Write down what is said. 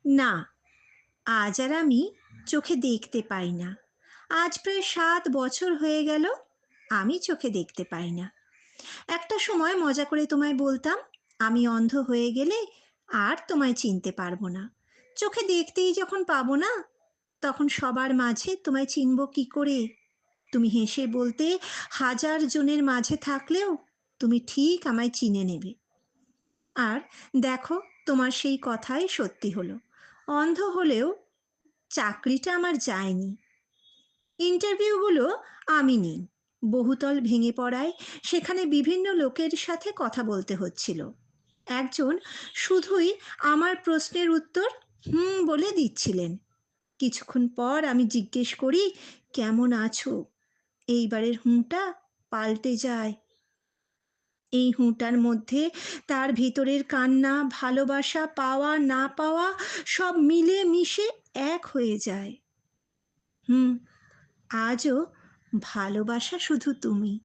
না, আজ আর আমি চোখে দেখতে পাই না। আজ প্রায় ৭ বছর হয়ে গেল আমি চোখে দেখতে পাই না। একটা সময় মজা করে তোমায় বলতাম, আমি অন্ধ হয়ে গেলে আর তোমায় চিনতে পারবো না। চোখে দেখতেই যখন পাবো না, তখন সবার মাঝে তোমায় চিনব কি করে? তুমি হেসে বলতে, হাজার জনের মাঝে থাকলেও তুমি ঠিক আমায় চিনে নেবে। আর দেখো, তোমার সেই কথাই সত্যি হলো। অন্ধ হলেও চাকরিটা আমার যায়নি। ইন্টারভিউগুলো আমি নিই। বহুতল ভেঙে পড়ায় সেখানে বিভিন্ন লোকের সাথে কথা বলতে হচ্ছিল। একজন শুধুই আমার প্রশ্নের উত্তর হুম বলে দিচ্ছিলেন। কিছুক্ষণ পর আমি জিজ্ঞেস করি, কেমন আছো? এইবারের হুঁটা পাল্টে যায়। এই হুঁটার মধ্যে তার ভিতরের কান্না, ভালোবাসা, পাওয়া না পাওয়া সব মিলে মিশে এক হয়ে যায়। হুম, আজও ভালোবাসা শুধু তুমি।